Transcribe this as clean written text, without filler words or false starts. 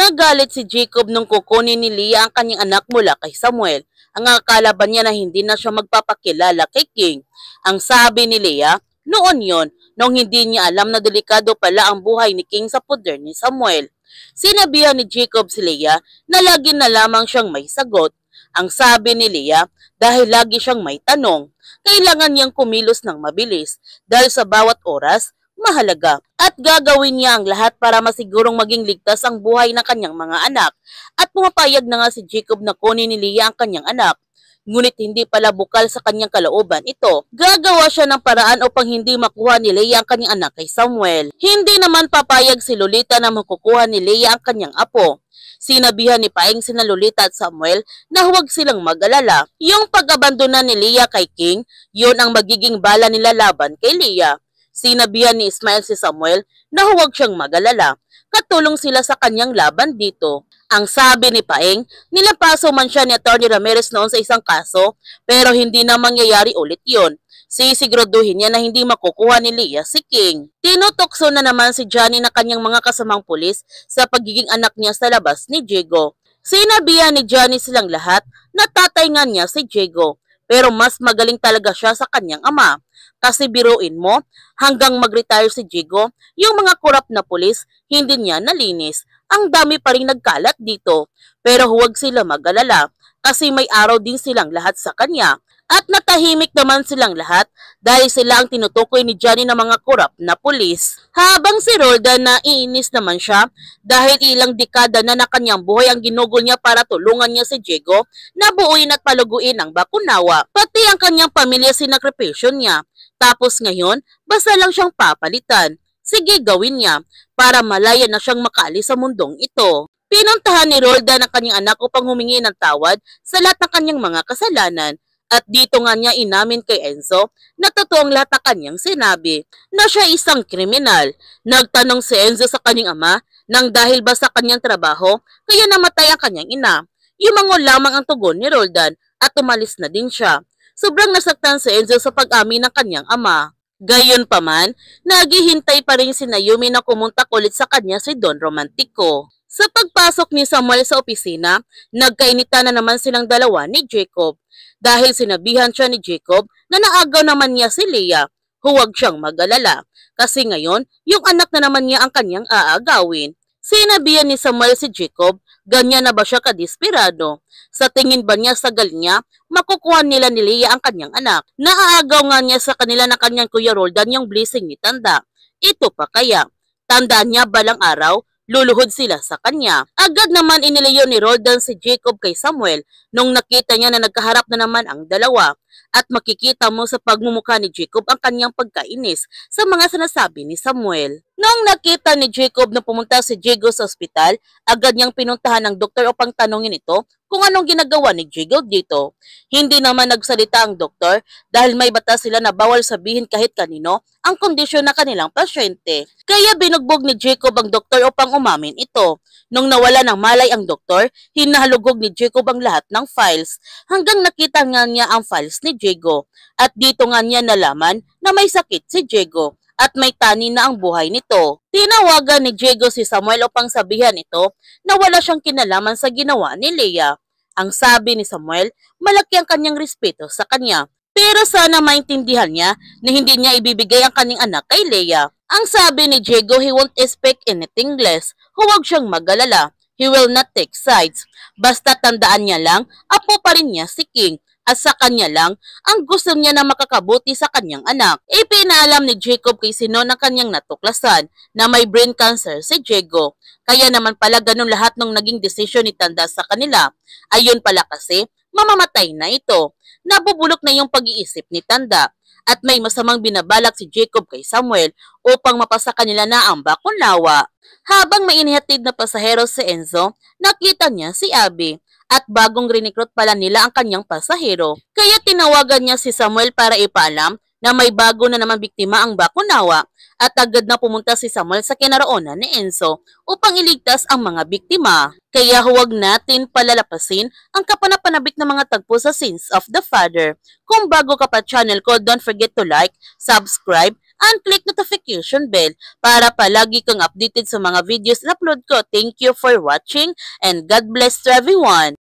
Nagalit si Jacob nung kukunin ni Leah ang kanyang anak mula kay Samuel. Ang akala ba niya na hindi na siya magpapakilala kay King. Ang sabi ni Leah, noon yon, nung hindi niya alam na delikado pala ang buhay ni King sa poder ni Samuel. Sinabihan ni Jacob si Leah na lagi na lamang siyang may sagot. Ang sabi ni Leah, dahil lagi siyang may tanong, kailangan niyang kumilos ng mabilis dahil sa bawat oras, mahalaga at gagawin niya ang lahat para masigurong maging ligtas ang buhay ng kanyang mga anak. At pumapayag na nga si Jacob na kunin ni Leah ang kanyang anak. Ngunit hindi pala bukal sa kanyang kalooban ito. Gagawa siya ng paraan upang hindi makuha ni Leah ang kanyang anak kay Samuel. Hindi naman papayag si Lolita na makukuha ni Leah ang kanyang apo. Sinabihan ni Paeng sina Lolita at Samuel na huwag silang mag-alala. Yung pag-abandona ni Leah kay King, yun ang magiging bala nila laban kay Leah. Sinabihan ni Ismael si Samuel na huwag siyang mag-alala. Katulong sila sa kanyang laban dito. Ang sabi ni Paeng, nilampaso man siya ni Atty. Ramirez noon sa isang kaso, pero hindi na mangyayari ulit yon. Sisiguraduhin niya na hindi makukuha ni Leah si King. Tinutokso na naman si Johnny na kanyang mga kasamang pulis sa pagiging anak niya sa labas ni Diego. Sinabihan ni Johnny silang lahat na tatay nga niya si Diego, pero mas magaling talaga siya sa kanyang ama. Kasi biruin mo, hanggang mag-retire si Diego, yung mga korap na pulis, hindi niya nalinis. Ang dami pa rin nagkalat dito. Pero huwag sila mag-alala kasi may araw din silang lahat sa kanya. At natahimik naman silang lahat dahil sila ang tinutukoy ni Johnny ng mga korap na pulis. Habang si Roldan naiinis naman siya dahil ilang dekada na kanyang buhay ang ginugol niya para tulungan niya si Diego na buuin at paluguin ang Bakunawa. Pati ang kanyang pamilya sinakripisyo niya. Tapos ngayon, basta lang siyang papalitan. Sige, gawin niya para malaya na siyang makaalis sa mundong ito. Pinuntahan ni Roldan ang kanyang anak upang humingi ng tawad sa lahat ng kanyang mga kasalanan. At dito nga niya inamin kay Enzo na totoo ang lahat ng kanyang sinabi, na siya isang kriminal. Nagtanong si Enzo sa kanyang ama nang dahil ba sa kanyang trabaho kaya namatay ang kanyang ina. Yumangon lamang ang tugon ni Roldan at umalis na din siya. Sobrang nasaktan si Enzo sa pag-amin ng kanyang ama. Gayunpaman, naghihintay pa rin si Naomi na kumuntak ulit sa kanya si Don Romantico. Sa pagpasok ni Samuel sa opisina, nagkainitan na naman silang dalawa ni Jacob. Dahil sinabihan siya ni Jacob na naagaw naman niya si Leah, huwag siyang mag-alala. Kasi ngayon, yung anak na naman niya ang kanyang aagawin. Sinabihan ni Samuel si Jacob, ganyan na ba siya kadesperado? Sa tingin ba niya sa galing niya, makukuha nila ni Leah ang kanyang anak? Naaagaw nga niya sa kanila na kanyang Kuya Roldan yung blessing ni Tanda. Ito pa kaya, tandaan niya balang araw, luluhod sila sa kanya. Agad naman inilayo ni Roldan si Jacob kay Samuel nung nakita niya na nagkaharap na naman ang dalawa. At makikita mo sa pagmumukha ni Jacob ang kanyang pagkainis sa mga sinasabi ni Samuel. Nung nakita ni Jacob na pumunta si Diego sa ospital, agad niyang pinuntahan ng doktor upang tanungin ito kung anong ginagawa ni Diego dito. Hindi naman nagsalita ang doktor dahil may batas sila na bawal sabihin kahit kanino ang kondisyon na kanilang pasyente. Kaya binugbog ni Jacob ang doktor upang umamin ito. Nung nawala ng malay ang doktor, hinahalugog ni Jacob ang lahat ng files hanggang nakita nga niya ang files ni Diego. At dito nga niya nalaman na may sakit si Diego at may tani na ang buhay nito. Tinawagan ni Diego si Samuel upang sabihan ito na wala siyang kinalaman sa ginawa ni Leah. Ang sabi ni Samuel, malaki ang kanyang respeto sa kanya. Pero sana maintindihan niya na hindi niya ibibigay ang kanyang anak kay Leah. Ang sabi ni Diego, he won't expect anything less. Huwag siyang mag-alala. He will not take sides. Basta tandaan niya lang, apo pa rin niya si King. At sa kanya lang, ang gusto niya na makakabuti sa kanyang anak. Ipinaalam ni Jacob kay Sinon ang kanyang natuklasan na may brain cancer si Diego. Kaya naman pala ganun lahat ng naging desisyon ni Tanda sa kanila. Ayun pala kasi, mamamatay na ito. Nabubulok na yung pag-iisip ni Tanda. At may masamang binabalak si Jacob kay Samuel upang mapasa kanila na ang Bakunawa. Habang may inihatid na pasahero si Enzo, nakita niya si Abby at bagong rinikrut pala nila ang kanyang pasahero. Kaya tinawagan niya si Samuel para ipaalam na may bago na naman biktima ang Bakunawa at agad na pumunta si Samuel sa kinaroonan ni Enzo upang iligtas ang mga biktima. Kaya huwag natin palalapasin ang kapanapanabik na mga tagpo sa Sins of the Father. Kung bago ka pa channel ko, don't forget to like, subscribe, and click notification bell para palagi kang updated sa mga videos na upload ko. Thank you for watching and God bless to everyone!